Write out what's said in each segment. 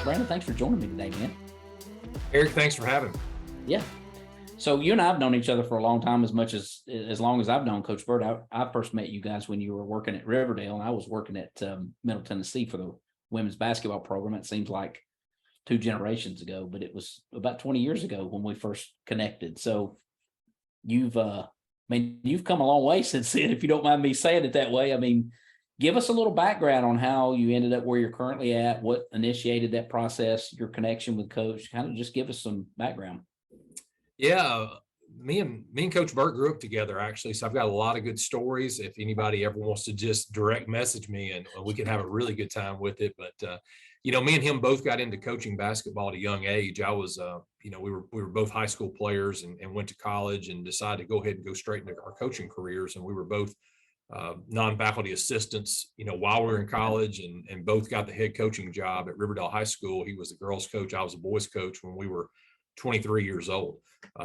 Brandon, thanks for joining me today, man. Eric, thanks for having me. Yeah. So you and I have known each other for a long time, as long as I've known Coach Burt. I first met you guys when you were working at Riverdale, and I was working at Middle Tennessee for the women's basketball program. It seems like 2 generations ago, but it was about 20 years ago when we first connected. So you've come a long way since then, if you don't mind me saying it that way. I mean, give us a little background on how you ended up where you're currently at, what initiated that process, your connection with Coach. Kind of just give us some background. Yeah, me and Coach Burt grew up together, actually. So I've got a lot of good stories. If anybody ever wants to just direct message me, and we can have a really good time with it. But me and him both got into coaching basketball at a young age. I was, we were both high school players and went to college and decided to go ahead and go straight into our coaching careers. And we were both non-faculty assistants, while we were in college, and both got the head coaching job at Riverdale High School. He was the girls coach. I was a boys coach when we were 23 years old.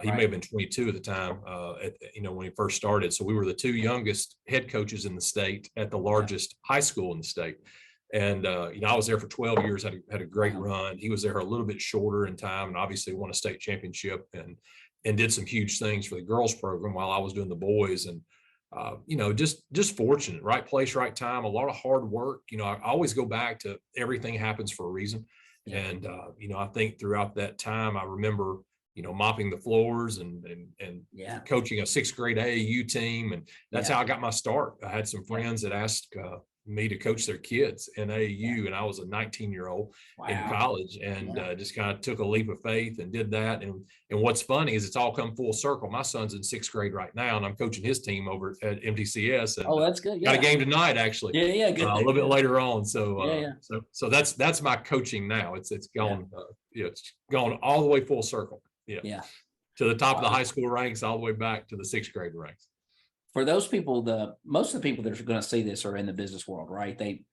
He may have been 22 at the time, when he first started. So we were the two youngest head coaches in the state at the largest high school in the state. And, I was there for 12 years, had a great run. He was there a little bit shorter in time, and obviously won a state championship and did some huge things for the girls program while I was doing the boys. And, just fortunate, right place, right time, a lot of hard work. I always go back to everything happens for a reason. Yeah. And, I think throughout that time, I remember, mopping the floors and coaching a sixth grade AAU team. And that's how I got my start. I had some friends that asked me to coach their kids in AAU, and I was a 19-year-old in college, and just kind of took a leap of faith and did that. And what's funny is it's all come full circle. My son's in sixth grade right now, and I'm coaching his team over at MTCS. And, that's good. Got a game tonight, actually. Yeah, good. A little bit later on. So, so that's my coaching now. It's gone, it's gone all the way full circle. Yeah. To the top of the high school ranks, all the way back to the sixth grade ranks. For those people, most of the people that are going to see this are in the business world, right? They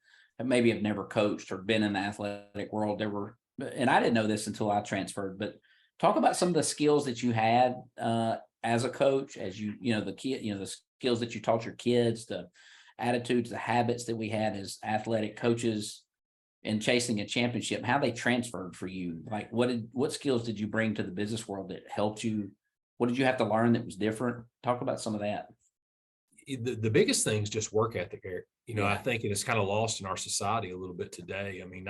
maybe have never coached or been in the athletic world. And I didn't know this until I transferred, but talk about some of the skills that you had as a coach, as the skills that you taught your kids, the attitudes, the habits that we had as athletic coaches in chasing a championship, how they transferred for you. Like what skills did you bring to the business world that helped you? What did you have to learn that was different? Talk about some of that. The biggest thing is just work ethic, Eric. I think it's kind of lost in our society a little bit today. I mean,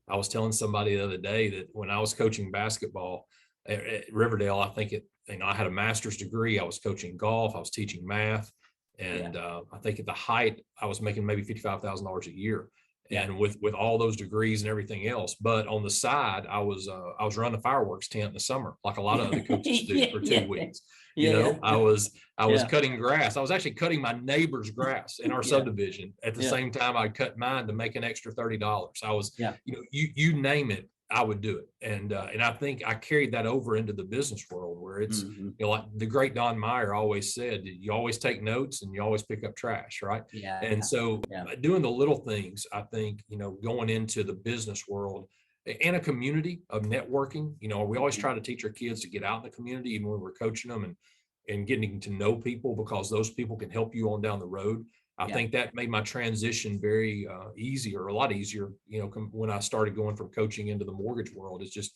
I was telling somebody the other day that when I was coaching basketball at Riverdale, I think I had a master's degree. I was coaching golf. I was teaching math. And I think at the height, I was making maybe $55,000 a year. And with all those degrees and everything else, but on the side, I was running a fireworks tent in the summer, like a lot of other coaches do for 2 weeks. I was cutting grass. I was actually cutting my neighbor's grass in our subdivision at the same time I cut mine to make an extra $30. I was, you name it, I would do it. And I think I carried that over into the business world where it's, like the great Don Meyer always said, you always take notes and you always pick up trash. Right. And so doing the little things, I think, going into the business world and a community of networking, we always try to teach our kids to get out in the community, even when we're coaching them and getting to know people, because those people can help you on down the road. I think that made my transition very easy, or a lot easier, when I started going from coaching into the mortgage world. Is just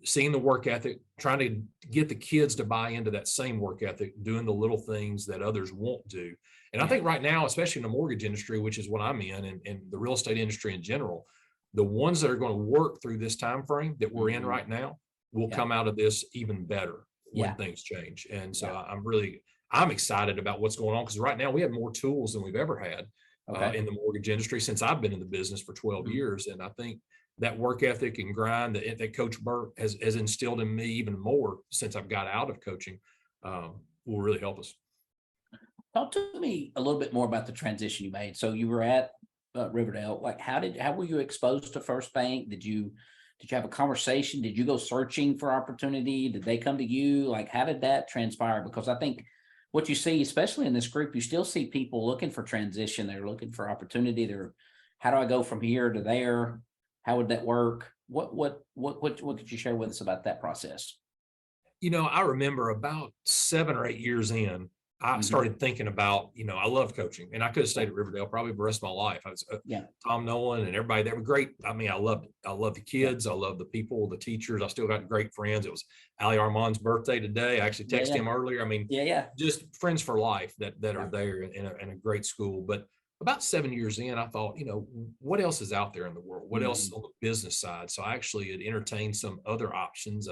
seeing the work ethic, trying to get the kids to buy into that same work ethic, doing the little things that others won't do. And I think right now, especially in the mortgage industry, which is what I'm in, and the real estate industry in general, the ones that are going to work through this time frame that we're in right now will come out of this even better when things change. And so I'm excited about what's going on, because right now we have more tools than we've ever had in the mortgage industry since I've been in the business for 12 years. And I think that work ethic and grind that Coach Burt has instilled in me even more since I've got out of coaching will really help us. Talk to me a little bit more about the transition you made. So you were at Riverdale. Like, how were you exposed to FirstBank? Did you have a conversation? Did you go searching for opportunity? Did they come to you? Like, how did that transpire? Because I think what you see, especially in this group, you still see people looking for transition. They're looking for opportunity. How do I go from here to there? How would that work? What could you share with us about that process? I remember about 7 or 8 years in, I started thinking about, I love coaching, and I could have stayed at Riverdale probably the rest of my life. I was Tom Nolan and everybody. They were great. I mean, I loved it. I love the kids. I love the people, the teachers. I still got great friends. It was Ali Armand's birthday today. I actually texted him earlier. I mean, just friends for life that are there in a great school. But about 7 years in, I thought, what else is out there in the world? What else on the business side? So I actually had entertained some other options,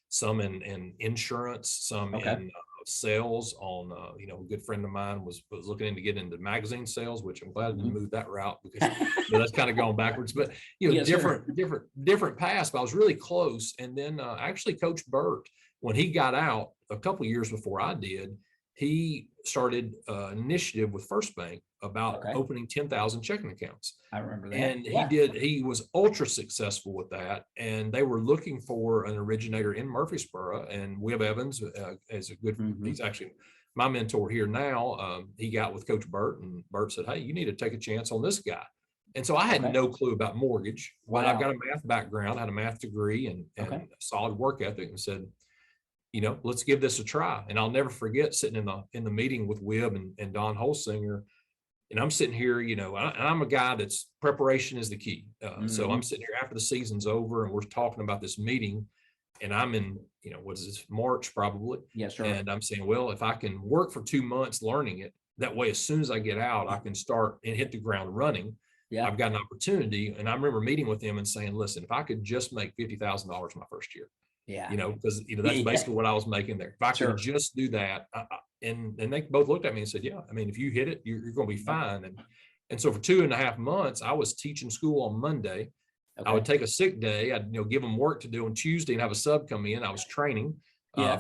some in insurance, some in sales on, a good friend of mine was looking into getting into magazine sales, which I'm glad I didn't move that route because that's kind of going backwards, but different paths, but I was really close. And then actually Coach Burt, when he got out a couple of years before I did, he started an initiative with FirstBank about opening 10,000 checking accounts. I remember that. And he was ultra successful with that. And they were looking for an originator in Murfreesboro, and Webb Evans is a good, he's actually my mentor here now. He got with Coach Burt, and Burt said, hey, you need to take a chance on this guy. And so I had no clue about mortgage. Well, I've got a math background, had a math degree and a solid work ethic, and said, let's give this a try. And I'll never forget sitting in the meeting with Webb and Don Holsinger. And I'm sitting here, and I'm a guy that's preparation is the key. So I'm sitting here after the season's over, and we're talking about this meeting, and I'm in, what is this, March probably? Yes, sir. And I'm saying, well, if I can work for 2 months learning it, that way, as soon as I get out, I can start and hit the ground running. Yeah. I've got an opportunity. And I remember meeting with him and saying, listen, if I could just make $50,000 my first year, because that's basically what I was making there. If I could just do that, and they both looked at me and said, yeah, I mean, if you hit it, you're going to be fine. And so for 2.5 months, I was teaching school on Monday. I would take a sick day. I'd give them work to do on Tuesday and have a sub come in. I was training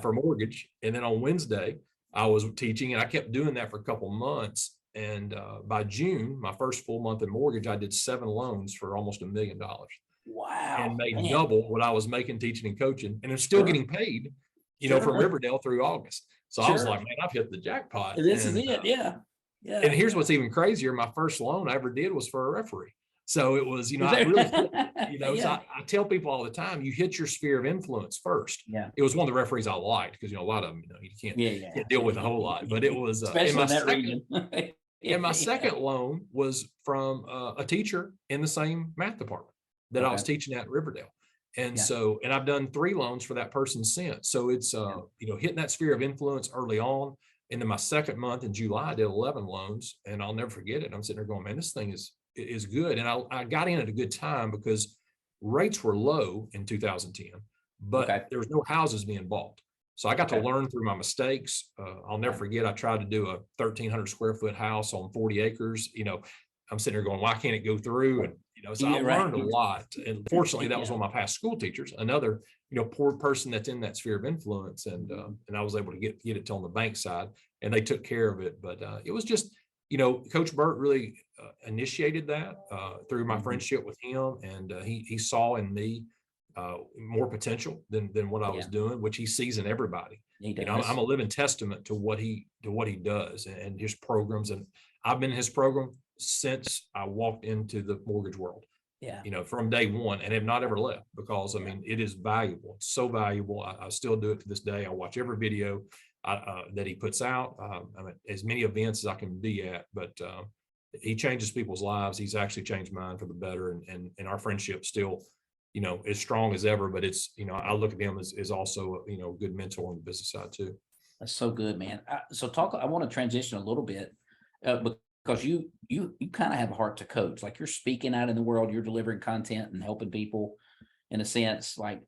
for mortgage, and then on Wednesday I was teaching, and I kept doing that for a couple months. And by June, my first full month in mortgage, I did 7 loans for almost $1 million. Wow. And made double what I was making teaching and coaching. And I'm still getting paid, from Riverdale through August. So I was like, man, I've hit the jackpot. This is it. Yeah. And here's what's even crazier. My first loan I ever did was for a referee. So it was, I really, so I tell people all the time, you hit your sphere of influence first. Yeah. It was one of the referees I liked because, a lot of them, you can't deal with a whole lot, but it was, especially in that region. And my second loan was from a teacher in the same math department that I was teaching at Riverdale. And so, and I've done 3 loans for that person since. So it's, hitting that sphere of influence early on. And then my second month in July, I did 11 loans, and I'll never forget it. I'm sitting there going, man, this thing is good. And I got in at a good time because rates were low in 2010, but there was no houses being bought. So I got to learn through my mistakes. I'll never forget, I tried to do a 1,300 square foot house on 40 acres. I'm sitting there going, why can't it go through? And, so I learned a lot. And fortunately, that was one of my past school teachers, another, poor person that's in that sphere of influence. And I was able to get it to on the bank side, and they took care of it. But it was just, Coach Burt really initiated that through my friendship with him. And he saw in me more potential than what I was doing, which he sees in everybody. I'm a living testament to what he does and his programs. And I've been in his program since I walked into the mortgage world, from day one, and have not ever left because, I mean, it is valuable. It's so valuable. I still do it to this day. I watch every video that he puts out, as many events as I can be at, but he changes people's lives. He's actually changed mine for the better. And our friendship still, as strong as ever, but it's, I look at him as also, a good mentor on the business side too. That's so good, man. I want to transition a little bit, because you kind of have a heart to coach. Like, you're speaking out in the world, you're delivering content and helping people in a sense. Like,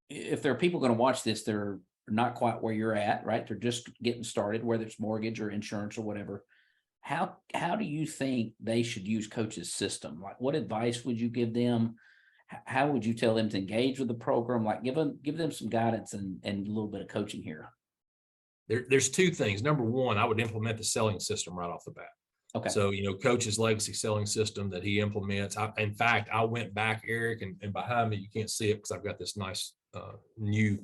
if there are people going to watch this, they're not quite where you're at, right? They're just getting started, whether it's mortgage or insurance or whatever. How do you think they should use Coach's system? Like, what advice would you give them? How would you tell them to engage with the program? Like, give them some guidance and a little bit of coaching here. There's 2 things. Number one, I would implement the selling system right off the bat. Okay. So, Coach's legacy selling system that he implements. In fact, I went back, Eric, and behind me, you can't see it because I've got this nice new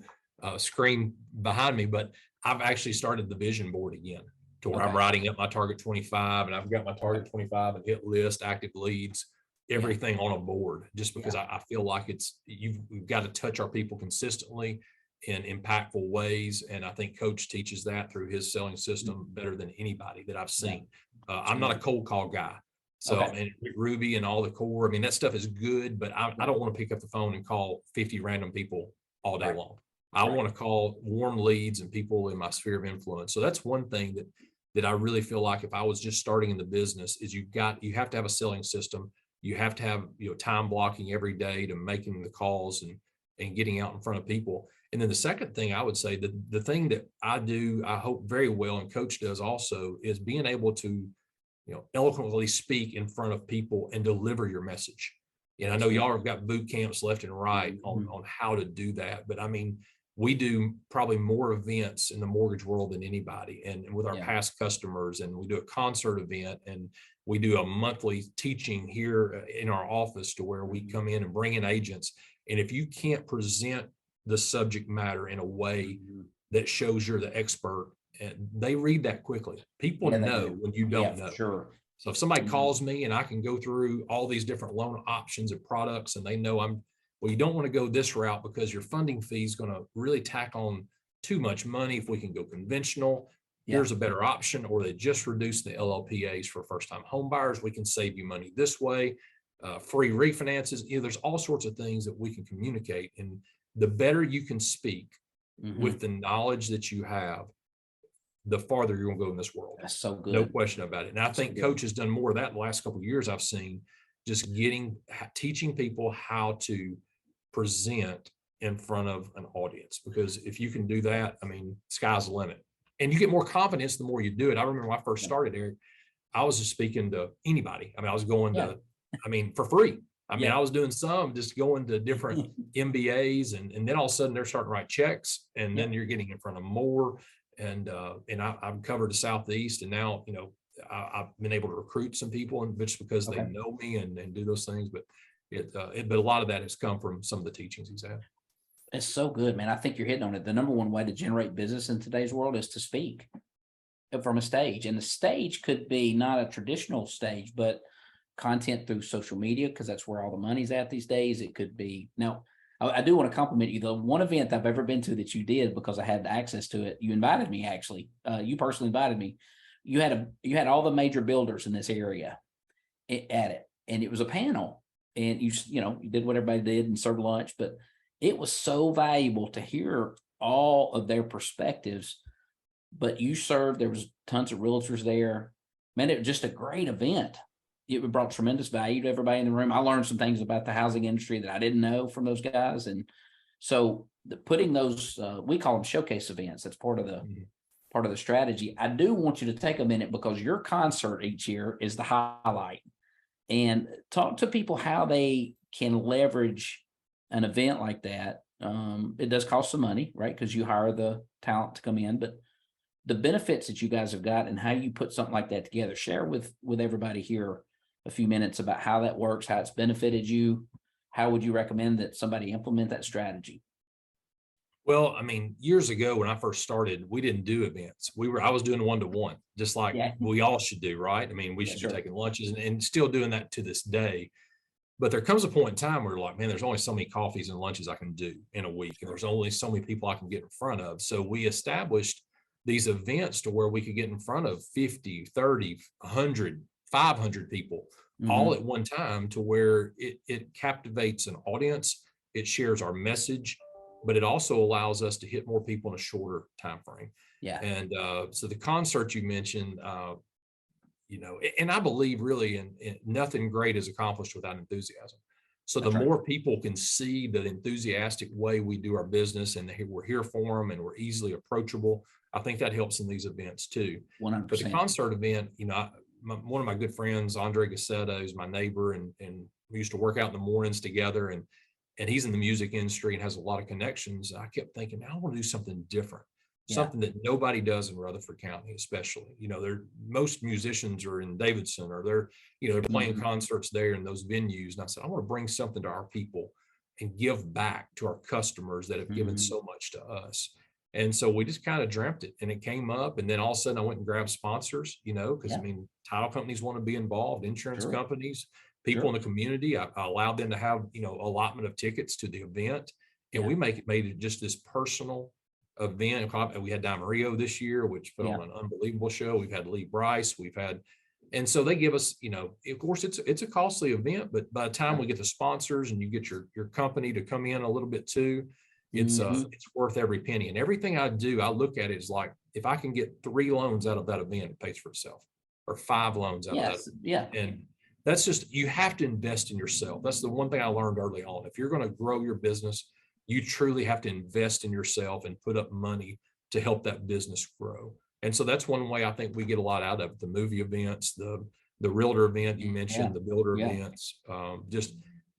screen behind me, but I've actually started the vision board again to where I'm writing up my target 25, and I've got my target 25 and hit list, active leads, everything on a board, just because I feel like you've got to touch our people consistently. in impactful ways. And I think Coach teaches that through his selling system better than anybody that I've seen. I'm not a cold call guy. So, and Ruby and all the core, I mean, that stuff is good, but I don't want to pick up the phone and call 50 random people all day long. I want to call warm leads and people in my sphere of influence. So that's one thing that I really feel like if I was just starting in the business is you have to have a selling system. You have to have, time blocking every day to making the calls and getting out in front of people. And then the second thing I would say that the thing that I do, I hope very well, and Coach does also, is being able to, eloquently speak in front of people and deliver your message. And I know y'all have got boot camps left and right on how to do that. But I mean, we do probably more events in the mortgage world than anybody, and with our past customers, and we do a concert event, and we do a monthly teaching here in our office to where we come in and bring in agents. And if you can't present the subject matter in a way that shows you're the expert, and they read that quickly. People know when you don't know. Sure. So if somebody calls me and I can go through all these different loan options and products, and they know well, you don't want to go this route because your funding fee is going to really tack on too much money. If we can go conventional, here's a better option. Or they just reduce the LLPAs for first-time home buyers. We can save you money this way. Free refinances. There's all sorts of things that we can communicate. And the better you can speak with the knowledge that you have, the farther you're going to go in this world. That's so good. No question about it. And I think Coach has done more of that in the last couple of years. I've seen just teaching people how to present in front of an audience, because if you can do that, I mean, sky's the limit, and you get more confidence the more you do it. I remember when I first started, Eric, I was just speaking to anybody. I mean, I was going to, for free. I mean, I was doing just going to different MBAs, and then all of a sudden they're starting to write checks, and then you're getting in front of more. And I've covered the Southeast, and now, I've been able to recruit some people, and just because they know me and do those things. But but a lot of that has come from some of the teachings he's had. It's so good, man. I think you're hitting on it. The number one way to generate business in today's world is to speak from a stage. And the stage could be not a traditional stage, but content through social media, because that's where all the money's at these days. It could be. Now, I do want to compliment you. The one event I've ever been to that you did, because I had access to it, you invited me, actually. You personally invited me. You had all the major builders in this area at it, and it was a panel. And you did what everybody did and served lunch, but it was so valuable to hear all of their perspectives. But there was tons of realtors there. Man, it was just a great event. It brought tremendous value to everybody in the room. I learned some things about the housing industry that I didn't know from those guys. And so putting those, we call them showcase events. That's part of the strategy. I do want you to take a minute, because your concert each year is the highlight. And talk to people how they can leverage an event like that. It does cost some money, right? Because you hire the talent to come in, but the benefits that you guys have got and how you put something like that together. Share with everybody here a few minutes about how that works, how it's benefited you. How would you recommend that somebody implement that strategy? Well, I mean, years ago when I first started, we didn't do events. I was doing one-to-one, just like we all should do, right? I mean, we should be taking lunches and still doing that to this day. But there comes a point in time where like, man, there's only so many coffees and lunches I can do in a week, and there's only so many people I can get in front of. So we established these events to where we could get in front of 50, 30, 100, 500 people all at one time, to where it captivates an audience. It shares our message, but it also allows us to hit more people in a shorter time frame. And so the concert you mentioned, and I believe really in nothing great is accomplished without enthusiasm. So the more people can see the enthusiastic way we do our business, and we're here for them, and we're easily approachable, I think that helps in these events too. 100%. But the concert event, one of my good friends, Andre Gassetta, is my neighbor, and we used to work out in the mornings together, and he's in the music industry and has a lot of connections. I kept thinking, I want to do something different, something that nobody does in Rutherford County, especially. Most musicians are in Davidson, or they're playing concerts there in those venues. And I said, I want to bring something to our people and give back to our customers that have given so much to us. And so we just kind of dreamt it, and it came up. And then all of a sudden I went and grabbed sponsors, because I mean, title companies want to be involved, insurance companies, people in the community. I allowed them to have, allotment of tickets to the event. and we made it just this personal event. We had Don Mario this year, which put on an unbelievable show. We've had Lee Bryce, and so they give us, of course it's a costly event, but by the time we get the sponsors and you get your company to come in a little bit too, it's worth every penny. And everything I do, I look at it as like, if I can get 3 loans out of that event, it pays for itself, or 5 loans out of that. Yeah. And that's just, you have to invest in yourself. That's the one thing I learned early on. If you're going to grow your business, you truly have to invest in yourself and put up money to help that business grow. And so that's one way I think we get a lot out of it. The movie events, the realtor event you mentioned, the builder events,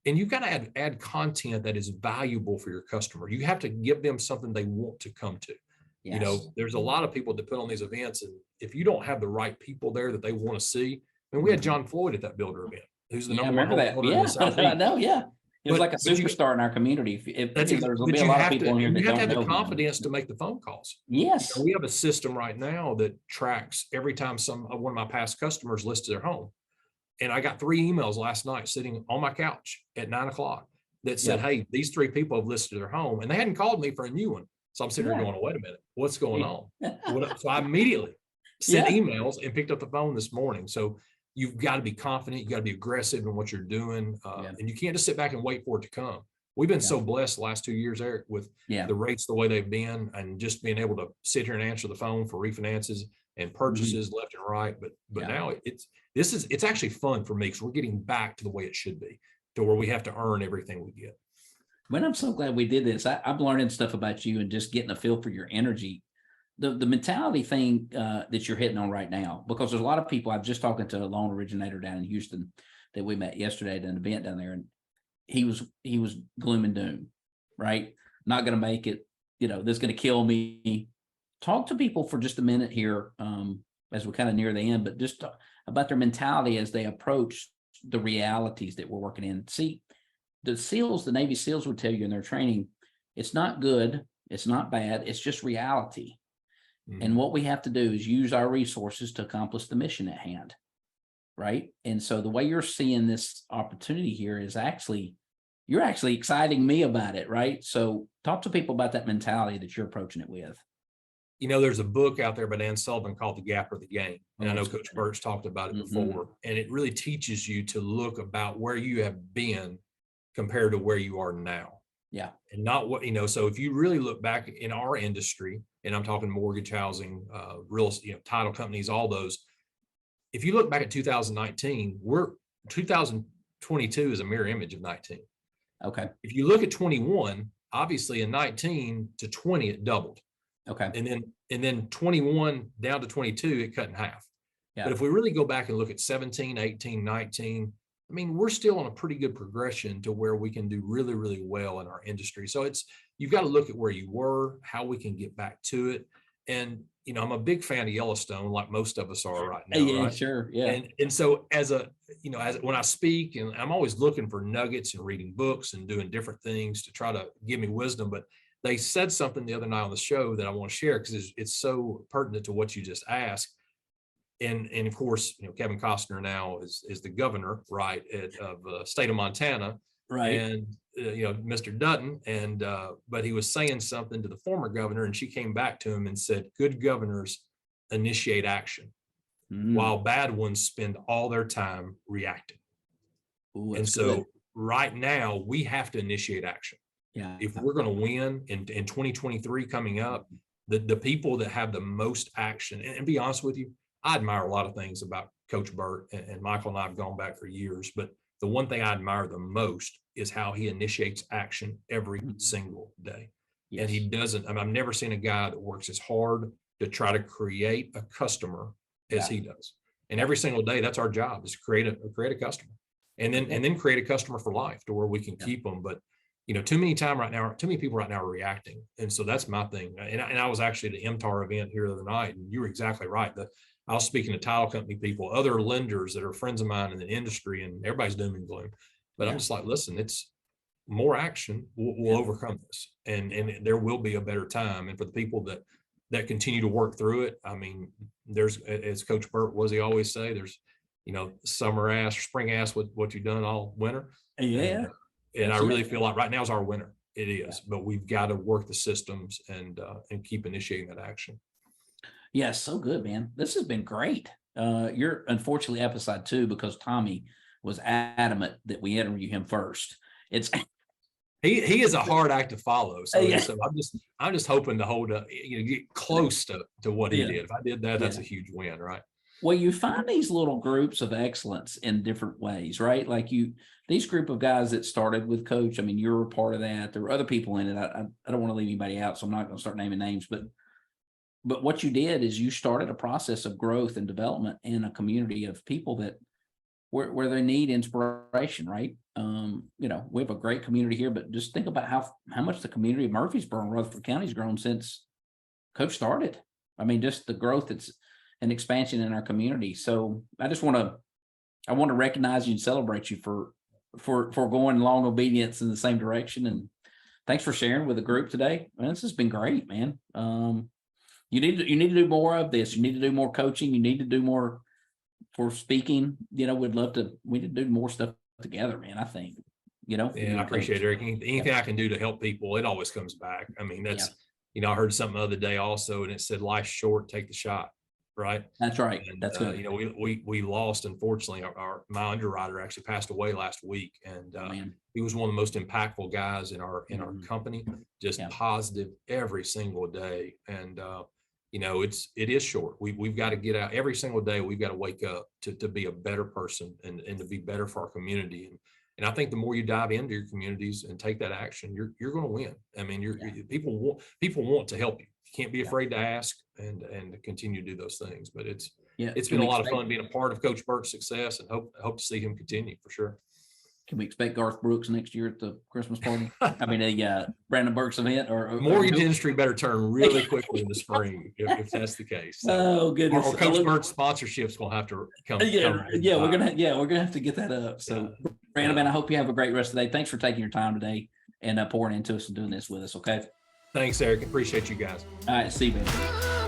and you've got to add content that is valuable for your customer. You have to give them something they want to come to. Yes. There's a lot of people that put on these events, and if you don't have the right people there that they want to see, and we had John Floyd at that builder event, who's the number one builder in the Southeast. I know, He was like a superstar in our community. There's going to be a lot of people in here that don't know. You have to have the confidence to make the phone calls. Yes. We have a system right now that tracks every time one of my past customers listed their home. And I got 3 emails last night sitting on my couch at 9:00 that said, hey, these 3 people have listed their home, and they hadn't called me for a new one. So I'm sitting there going, wait a minute, what's going on? So I immediately sent emails and picked up the phone this morning. So you've got to be confident. You got to be aggressive in what you're doing. And you can't just sit back and wait for it to come. We've been so blessed the last 2 years, Eric, with the rates the way they've been, and just being able to sit here and answer the phone for refinances and purchases left and right. But now it's actually fun for me, because we're getting back to the way it should be, to where we have to earn everything we get. Man, I'm so glad we did this. I'm learning stuff about you and just getting a feel for your energy. The mentality thing that you're hitting on right now, because there's a lot of people. I'm just talking to a loan originator down in Houston that we met yesterday at an event down there, and he was gloom and doom, right? Not going to make it, this is going to kill me. Talk to people for just a minute here as we're kind of near the end, but just about their mentality as they approach the realities that we're working in. See, the Navy SEALs would tell you in their training, it's not good, it's not bad, it's just reality. And what we have to do is use our resources to accomplish the mission at hand, right? And so the way you're seeing this opportunity here is you're actually exciting me about it, right? So talk to people about that mentality that you're approaching it with. There's a book out there by Dan Sullivan called The Gap or the Game. And I know Coach Burt's talked about it before. And it really teaches you to look about where you have been compared to where you are now. Yeah. And not what, so if you really look back in our industry, and I'm talking mortgage, housing, real, title companies, all those, if you look back at 2019, 2022 is a mirror image of 19. Okay. If you look at 21, obviously in 19 to 20, it doubled. Okay. And then 21 down to 22, it cut in half. Yeah. But if we really go back and look at 17, 18, 19, we're still on a pretty good progression to where we can do really, really well in our industry. So you've got to look at where you were, how we can get back to it. And, I'm a big fan of Yellowstone, like most of us are right now. Yeah, right? Sure. Yeah. And so as when I speak, and I'm always looking for nuggets and reading books and doing different things to try to give me wisdom, but they said something the other night on the show that I want to share, because it's so pertinent to what you just asked. And of course, Kevin Costner now is the governor, right, of the state of Montana, right? And Mr. Dutton, but he was saying something to the former governor, and she came back to him and said, "Good governors initiate action, while bad ones spend all their time reacting." Ooh, and so, good. Right now, we have to initiate action. Yeah. If we're going to win in 2023 coming up, the people that have the most action, and be honest with you, I admire a lot of things about Coach Burt, and Micheal and I have gone back for years, but the one thing I admire the most is how he initiates action every single day. Yes. And he doesn't, I've never seen a guy that works as hard to try to create a customer as he does. And every single day, that's our job, is to create a customer, and then create a customer for life to where we can keep them. But too many people right now are reacting. And so that's my thing. And I was actually at the MTAR event here the other night, and you were exactly right. I was speaking to title company people, other lenders that are friends of mine in the industry, and everybody's doom and gloom. But I'm just like, listen, it's more action will overcome this, and there will be a better time. And for the people that continue to work through it, there's, as Coach Burt was, he always say, there's, summer ass, spring ass with what you've done all winter. Yeah. And I really feel like right now is our winter. It is, but we've got to work the systems and keep initiating that action. Yeah, so good, man. This has been great. You're unfortunately episode 2 because Tommy was adamant that we interview him first. It's he is a hard act to follow. So, yeah. so I'm just hoping to hold up, get close to what he did. If I did that, that's a huge win, right? Well, you find these little groups of excellence in different ways, right? Like these group of guys that started with Coach. I mean, you're a part of that. There were other people in it. I don't want to leave anybody out, so I'm not going to start naming names. But what you did is you started a process of growth and development in a community of people that where they need inspiration, right? We have a great community here, but just think about how much the community of Murfreesboro and Rutherford County has grown since Coach started. I mean, just the growth that's an expansion in our community. So I want to recognize you and celebrate you for going long obedience in the same direction. And thanks for sharing with the group today. Man, this has been great, man. You need to do more of this. You need to do more coaching. You need to do more for speaking. We need to do more stuff together, man. I think, Yeah, I appreciate it, Eric. Anything I can do to help people, it always comes back. I mean, that's, I heard something the other day also, and it said, life's short, take the shot. Right. That's right. And, that's good. We lost, unfortunately, my underwriter actually passed away last week. And he was one of the most impactful guys in our company, just positive every single day. And, it is short. We've got to get out every single day. We've got to wake up to be a better person and to be better for our community. And I think the more you dive into your communities and take that action, you're going to win. I mean, people want to help you. You can't be afraid to ask and to continue to do those things. But it's been a lot of fun being a part of Coach Burt's success, and hope to see him continue for sure. Can we expect Garth Brooks next year at the Christmas party? I mean, a Brandon Burks event or mortgage industry better turn really quickly in the spring if that's the case. So, oh goodness! Or Coach Burt's sponsorships will have to come. We're gonna have to get that up. So, Brandon, man, I hope you have a great rest of the day. Thanks for taking your time today and pouring into us and doing this with us. Okay. Thanks, Eric. Appreciate you guys. All right. See you, man.